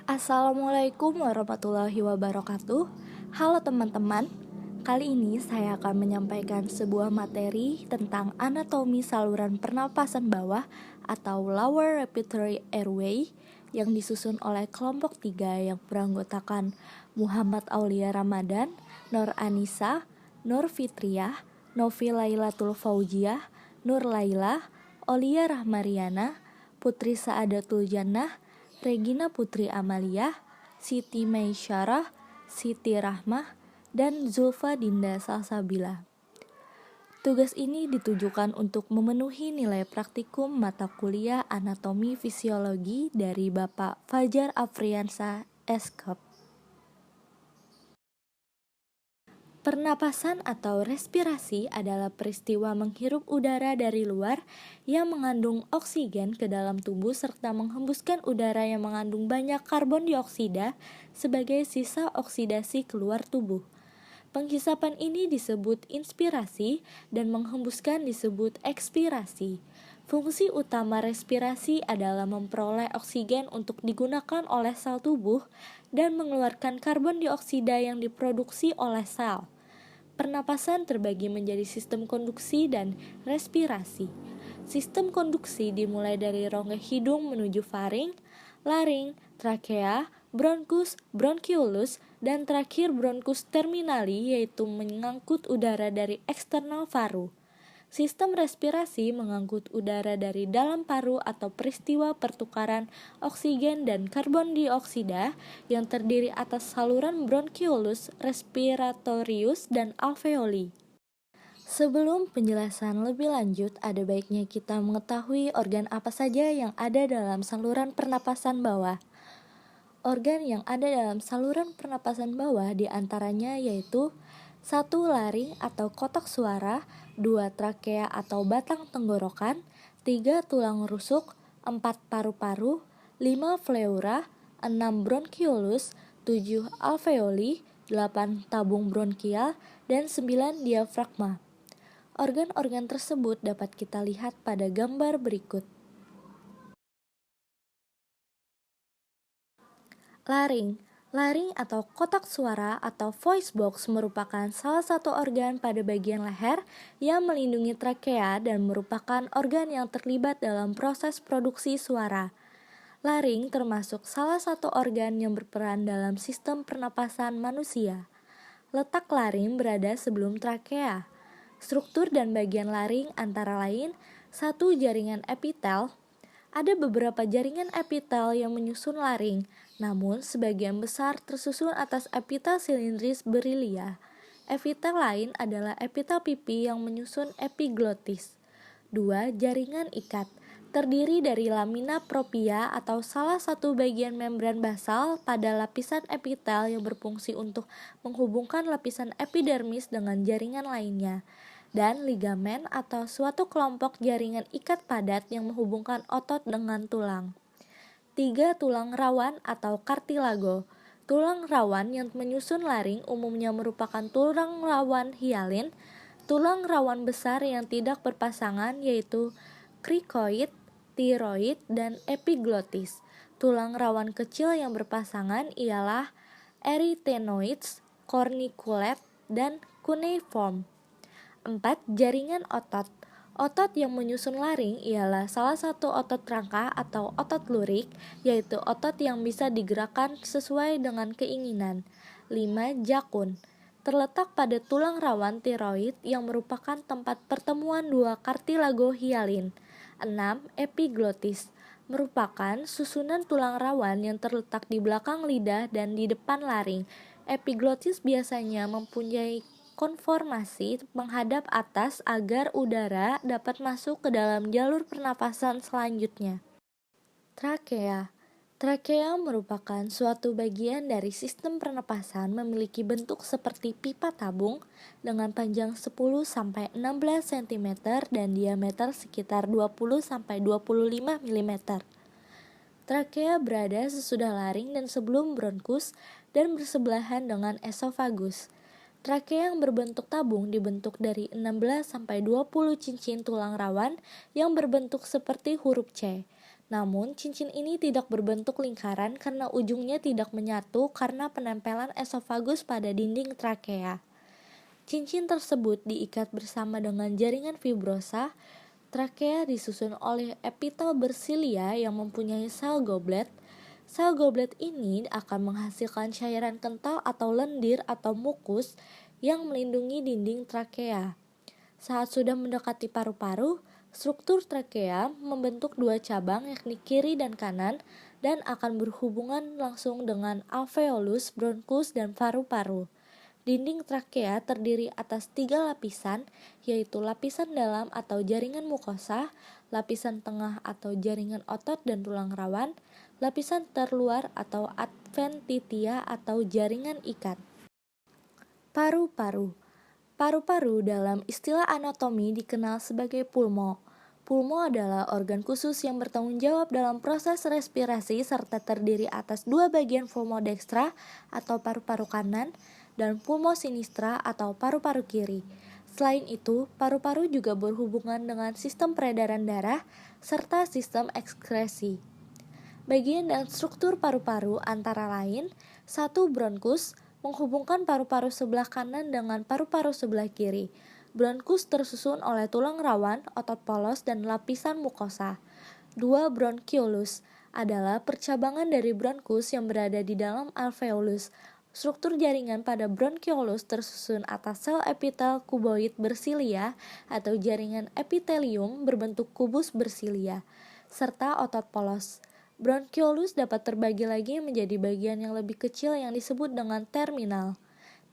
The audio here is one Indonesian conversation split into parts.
Assalamualaikum warahmatullahi wabarakatuh. Halo teman-teman, kali ini saya akan menyampaikan sebuah materi tentang anatomi saluran pernapasan bawah atau lower respiratory airway yang disusun oleh kelompok 3 yang beranggotakan Muhammad Aulia Ramadan, Nur Anissa, Nur Fitriah, Novi Lailatul Fauziah, Nur Laila, Olia Rahmariana, Putri Saadatul Jannah, Regina Putri Amalia, Siti Maisyarah, Siti Rahmah, dan Zulfa Dinda Salsabila. Tugas ini ditujukan untuk memenuhi nilai praktikum mata kuliah anatomi fisiologi dari Bapak Fajar Afriansa, Eskep. Pernapasan atau respirasi adalah peristiwa menghirup udara dari luar yang mengandung oksigen ke dalam tubuh serta menghembuskan udara yang mengandung banyak karbon dioksida sebagai sisa oksidasi keluar tubuh. Penghisapan ini disebut inspirasi dan menghembuskan disebut ekspirasi. Fungsi utama respirasi adalah memperoleh oksigen untuk digunakan oleh sel tubuh dan mengeluarkan karbon dioksida yang diproduksi oleh sel. Pernapasan terbagi menjadi sistem konduksi dan respirasi. Sistem konduksi dimulai dari rongga hidung menuju faring, laring, trakea, bronkus, bronkiolus, dan terakhir bronkus terminali yaitu mengangkut udara dari eksternal paru. Sistem respirasi mengangkut udara dari dalam paru atau peristiwa pertukaran oksigen dan karbon dioksida yang terdiri atas saluran bronkiolus, respiratorius, dan alveoli. Sebelum penjelasan lebih lanjut, ada baiknya kita mengetahui organ apa saja yang ada dalam saluran pernapasan bawah. Organ yang ada dalam saluran pernapasan bawah diantaranya yaitu 1. Laring atau kotak suara, 2. Trakea atau batang tenggorokan, 3. Tulang rusuk, 4. Paru-paru, 5. Pleura, 6. Bronkiolus, 7. Alveoli, 8. Tabung bronkial, dan 9. Diafragma. Organ-organ tersebut dapat kita lihat pada gambar berikut. Laring atau kotak suara atau voice box merupakan salah satu organ pada bagian leher yang melindungi trakea dan merupakan organ yang terlibat dalam proses produksi suara. Laring termasuk salah satu organ yang berperan dalam sistem pernapasan manusia. Letak laring berada sebelum trakea. Struktur dan bagian laring antara lain 1. Jaringan epitel. Ada beberapa jaringan epitel yang menyusun laring, namun sebagian besar tersusun atas epitel silindris berilia. Epitel lain adalah epitel pipi yang menyusun epiglotis. 2. Jaringan ikat. Terdiri dari lamina propria atau salah satu bagian membran basal pada lapisan epitel yang berfungsi untuk menghubungkan lapisan epidermis dengan jaringan lainnya, dan ligamen atau suatu kelompok jaringan ikat padat yang menghubungkan otot dengan tulang. 3. Tulang rawan atau kartilago. Tulang rawan yang menyusun laring umumnya merupakan tulang rawan hialin. Tulang rawan besar yang tidak berpasangan yaitu krikoid, tiroid, dan epiglotis. Tulang rawan kecil yang berpasangan ialah erythenoids, corniculate, dan cuneiform. 4. Jaringan otot. Otot yang menyusun laring ialah salah satu otot rangka atau otot lurik, yaitu otot yang bisa digerakkan sesuai dengan keinginan. 5. Jakun. Terletak pada tulang rawan tiroid yang merupakan tempat pertemuan dua kartilago hialin. 6. Epiglotis. Merupakan susunan tulang rawan yang terletak di belakang lidah dan di depan laring. Epiglotis biasanya mempunyai konformasi menghadap atas agar udara dapat masuk ke dalam jalur pernapasan selanjutnya. Trakea. Trakea merupakan suatu bagian dari sistem pernapasan memiliki bentuk seperti pipa tabung dengan panjang 10-16 cm dan diameter sekitar 20-25 mm. Trakea berada sesudah laring dan sebelum bronkus dan bersebelahan dengan esofagus. Trakea yang berbentuk tabung dibentuk dari 16-20 cincin tulang rawan yang berbentuk seperti huruf C. Namun, cincin ini tidak berbentuk lingkaran karena ujungnya tidak menyatu karena penempelan esofagus pada dinding trakea. Cincin tersebut diikat bersama dengan jaringan fibrosa. Trakea disusun oleh epitel bersilia yang mempunyai sel goblet. Sel goblet ini akan menghasilkan cairan kental atau lendir atau mukus yang melindungi dinding trakea. Saat sudah mendekati paru-paru, struktur trakea membentuk dua cabang yakni kiri dan kanan dan akan berhubungan langsung dengan alveolus, bronkus, dan paru-paru. Dinding trakea terdiri atas 3 lapisan, yaitu lapisan dalam atau jaringan mukosa, lapisan tengah atau jaringan otot dan tulang rawan, lapisan terluar atau adventitia atau jaringan ikat. Paru-paru. Paru-paru dalam istilah anatomi dikenal sebagai pulmo. Pulmo adalah organ khusus yang bertanggung jawab dalam proses respirasi serta terdiri atas dua bagian pulmo dextra atau paru-paru kanan dan pulmo sinistra atau paru-paru kiri. Selain itu, paru-paru juga berhubungan dengan sistem peredaran darah serta sistem ekskresi. Bagian dan struktur paru-paru antara lain, 1. Bronkus menghubungkan paru-paru sebelah kanan dengan paru-paru sebelah kiri. Bronkus tersusun oleh tulang rawan, otot polos, dan lapisan mukosa. 2. Bronchiolus adalah percabangan dari bronkus yang berada di dalam alveolus. Struktur jaringan pada bronchiolus tersusun atas sel epitel kuboid bersilia atau jaringan epitelium berbentuk kubus bersilia, serta otot polos. Bronchiolus dapat terbagi lagi menjadi bagian yang lebih kecil yang disebut dengan terminal.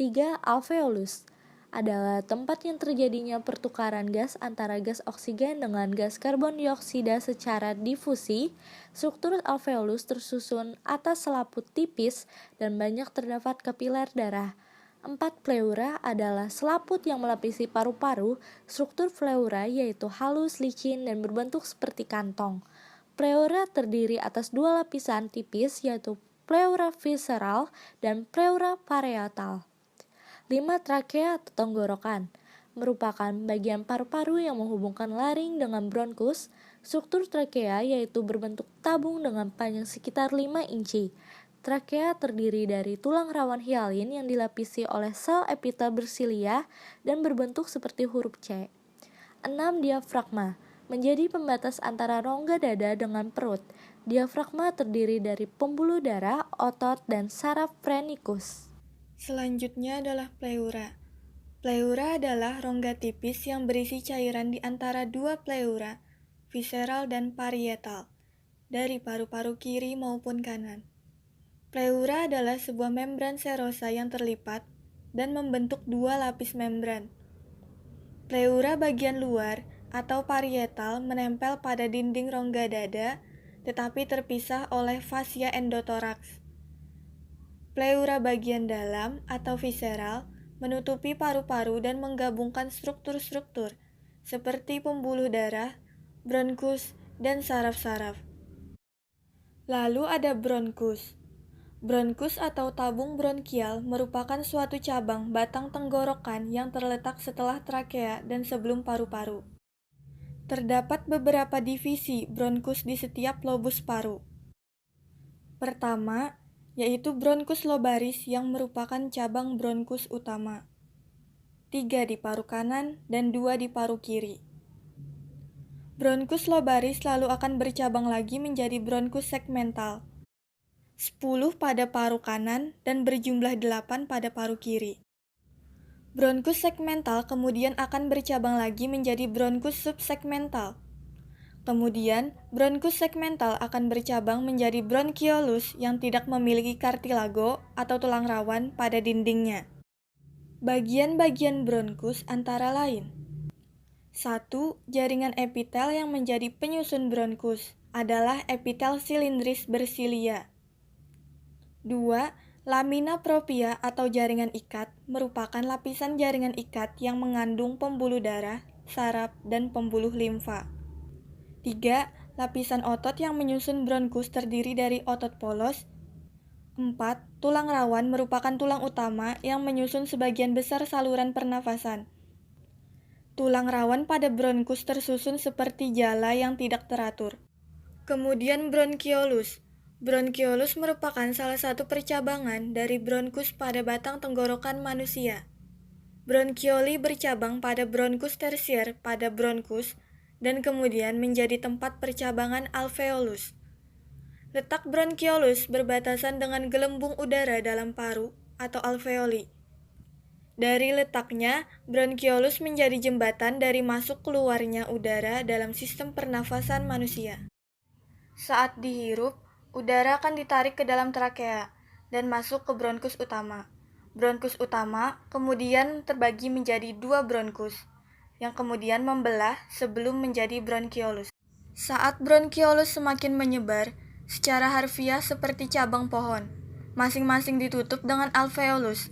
3. Alveolus adalah tempat yang terjadinya pertukaran gas antara gas oksigen dengan gas karbon dioksida secara difusi. Struktur alveolus tersusun atas selaput tipis dan banyak terdapat kapiler darah. 4. Pleura adalah selaput yang melapisi paru-paru. Struktur pleura yaitu halus, licin, dan berbentuk seperti kantong. Pleura terdiri atas dua lapisan tipis yaitu pleura visceral dan pleura parietal. 5. Trakea atau tenggorokan merupakan bagian paru-paru yang menghubungkan laring dengan bronkus. Struktur trakea yaitu berbentuk tabung dengan panjang sekitar 5 inci. Trakea terdiri dari tulang rawan hialin yang dilapisi oleh sel epitel bersilia dan berbentuk seperti huruf C. 6. Diafragma menjadi pembatas antara rongga dada dengan perut. Diafragma terdiri dari pembuluh darah, otot, dan saraf phrenikus. Selanjutnya adalah pleura. Pleura adalah rongga tipis yang berisi cairan di antara dua pleura, visceral dan parietal, dari paru-paru kiri maupun kanan. Pleura adalah sebuah membran serosa yang terlipat dan membentuk dua lapis membran. Pleura bagian luar atau parietal menempel pada dinding rongga dada, tetapi terpisah oleh fascia endotoraks. Pleura bagian dalam atau visceral menutupi paru-paru dan menggabungkan struktur-struktur seperti pembuluh darah, bronkus, dan saraf-saraf. Lalu ada bronkus. Bronkus atau tabung bronkial merupakan suatu cabang batang tenggorokan yang terletak setelah trakea dan sebelum paru-paru. Terdapat beberapa divisi bronkus di setiap lobus paru. Pertama, yaitu bronkus lobaris yang merupakan cabang bronkus utama. 3 di paru kanan dan 2 di paru kiri. Bronkus lobaris lalu akan bercabang lagi menjadi bronkus segmental. 10 pada paru kanan dan berjumlah 8 pada paru kiri. Bronkus segmental kemudian akan bercabang lagi menjadi bronkus subsegmental. Kemudian, bronkus segmental akan bercabang menjadi bronchiolus yang tidak memiliki kartilago atau tulang rawan pada dindingnya. Bagian-bagian bronkus antara lain: 1. Jaringan epitel yang menjadi penyusun bronkus adalah epitel silindris bersilia. 2. Lamina propria atau jaringan ikat merupakan lapisan jaringan ikat yang mengandung pembuluh darah, saraf, dan pembuluh limfa. 3. Lapisan otot yang menyusun bronkus terdiri dari otot polos. 4. Tulang rawan merupakan tulang utama yang menyusun sebagian besar saluran pernafasan. Tulang rawan pada bronkus tersusun seperti jala yang tidak teratur. Kemudian bronkiolus. Bronkiolus merupakan salah satu percabangan dari bronkus pada batang tenggorokan manusia. Bronkioli bercabang pada bronkus tersier pada bronkus dan kemudian menjadi tempat percabangan alveolus. Letak bronkiolus berbatasan dengan gelembung udara dalam paru atau alveoli. Dari letaknya, bronkiolus menjadi jembatan dari masuk keluarnya udara dalam sistem pernafasan manusia. Saat dihirup, udara akan ditarik ke dalam trakea dan masuk ke bronkus utama. Bronkus utama kemudian terbagi menjadi dua bronkus, yang kemudian membelah sebelum menjadi bronkiolus. Saat bronkiolus semakin menyebar, secara harfiah seperti cabang pohon, masing-masing ditutup dengan alveolus.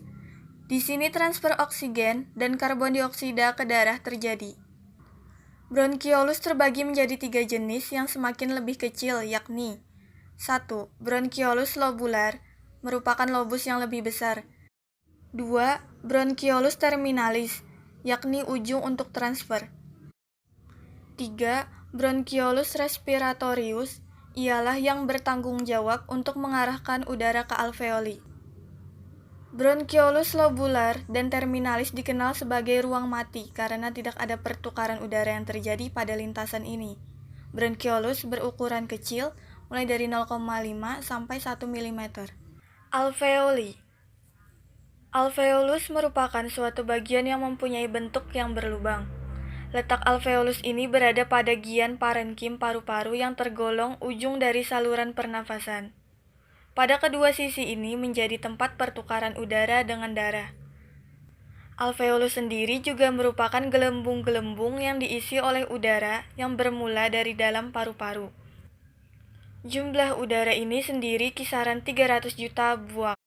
Di sini transfer oksigen dan karbon dioksida ke darah terjadi. Bronkiolus terbagi menjadi 3 jenis yang semakin lebih kecil, yakni 1. Bronkiolus lobular, merupakan lobus yang lebih besar. 2. Bronkiolus terminalis, yakni ujung untuk transfer. 3. Bronkiolus respiratorius, ialah yang bertanggung jawab untuk mengarahkan udara ke alveoli. Bronkiolus lobular dan terminalis dikenal sebagai ruang mati karena tidak ada pertukaran udara yang terjadi pada lintasan ini. Bronkiolus berukuran kecil, mulai dari 0,5 sampai 1 mm. Alveoli. Alveolus merupakan suatu bagian yang mempunyai bentuk yang berlubang. Letak alveolus ini berada pada gian parenkim paru-paru yang tergolong ujung dari saluran pernafasan. Pada kedua sisi ini menjadi tempat pertukaran udara dengan darah. Alveolus sendiri juga merupakan gelembung-gelembung yang diisi oleh udara yang bermula dari dalam paru-paru. Jumlah udara ini sendiri kisaran 300 juta buak.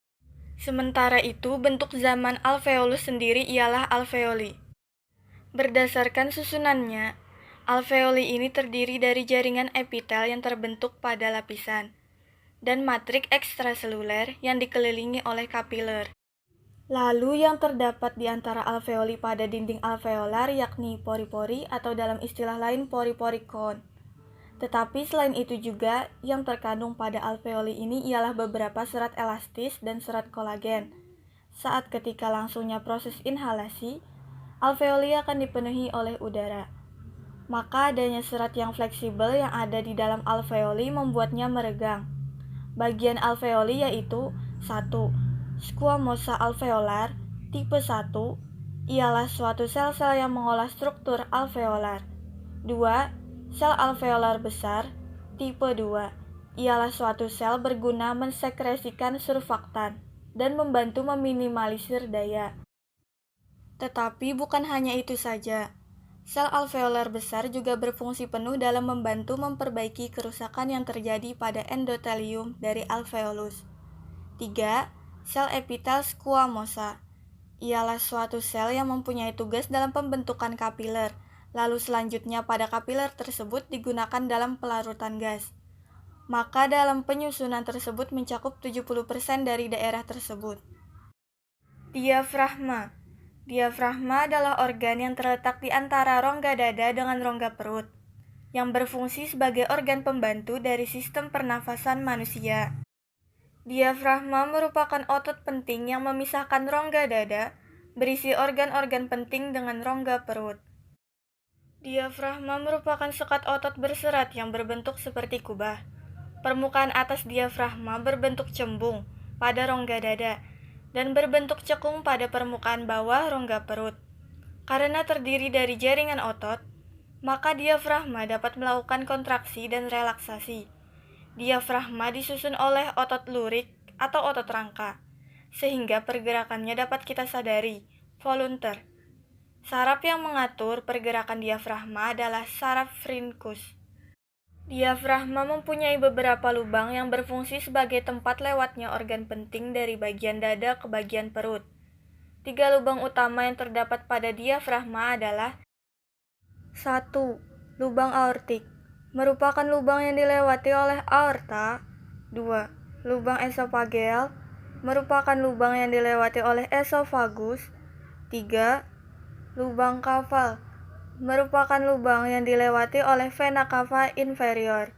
Sementara itu, bentuk zaman alveolus sendiri ialah alveoli. Berdasarkan susunannya, alveoli ini terdiri dari jaringan epitel yang terbentuk pada lapisan, dan matrik ekstraseluler yang dikelilingi oleh kapiler. Lalu yang terdapat di antara alveoli pada dinding alveolar yakni pori-pori atau dalam istilah lain pori-pori kon. Tetapi selain itu juga yang terkandung pada alveoli ini ialah beberapa serat elastis dan serat kolagen. Saat ketika langsungnya proses inhalasi, alveoli akan dipenuhi oleh udara. Maka adanya serat yang fleksibel yang ada di dalam alveoli membuatnya meregang. Bagian alveoli yaitu 1. Squamosa alveolar tipe 1 ialah suatu sel-sel yang mengolah struktur alveolar. 2. Sel alveolar besar tipe 2 ialah suatu sel berguna mensekresikan surfaktan dan membantu meminimalisir daya. Tetapi bukan hanya itu saja. Sel alveolar besar juga berfungsi penuh dalam membantu memperbaiki kerusakan yang terjadi pada endotelium dari alveolus. 3. Sel epitel squamosa ialah suatu sel yang mempunyai tugas dalam pembentukan kapiler. Lalu selanjutnya pada kapiler tersebut digunakan dalam pelarutan gas. Maka dalam penyusunan tersebut mencakup 70% dari daerah tersebut. Diafragma. Diafragma adalah organ yang terletak di antara rongga dada dengan rongga perut, yang berfungsi sebagai organ pembantu dari sistem pernafasan manusia. Diafragma merupakan otot penting yang memisahkan rongga dada, berisi organ-organ penting dengan rongga perut. Diafragma merupakan sekat otot berserat yang berbentuk seperti kubah. Permukaan atas diafragma berbentuk cembung pada rongga dada dan berbentuk cekung pada permukaan bawah rongga perut. Karena terdiri dari jaringan otot, maka diafragma dapat melakukan kontraksi dan relaksasi. Diafragma disusun oleh otot lurik atau otot rangka, sehingga pergerakannya dapat kita sadari, volunteer. Saraf yang mengatur pergerakan diafragma adalah saraf Frincus. Diafragma mempunyai beberapa lubang yang berfungsi sebagai tempat lewatnya organ penting dari bagian dada ke bagian perut. 3 lubang utama yang terdapat pada diafragma adalah 1. Lubang aortik, merupakan lubang yang dilewati oleh aorta. 2. Lubang esofageal, merupakan lubang yang dilewati oleh esofagus. 3. Lubang kafal, merupakan lubang yang dilewati oleh vena cava inferior.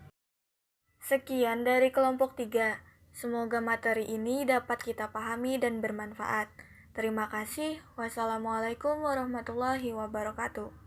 Sekian dari kelompok 3. Semoga materi ini dapat kita pahami dan bermanfaat. Terima kasih. Wassalamualaikum warahmatullahi wabarakatuh.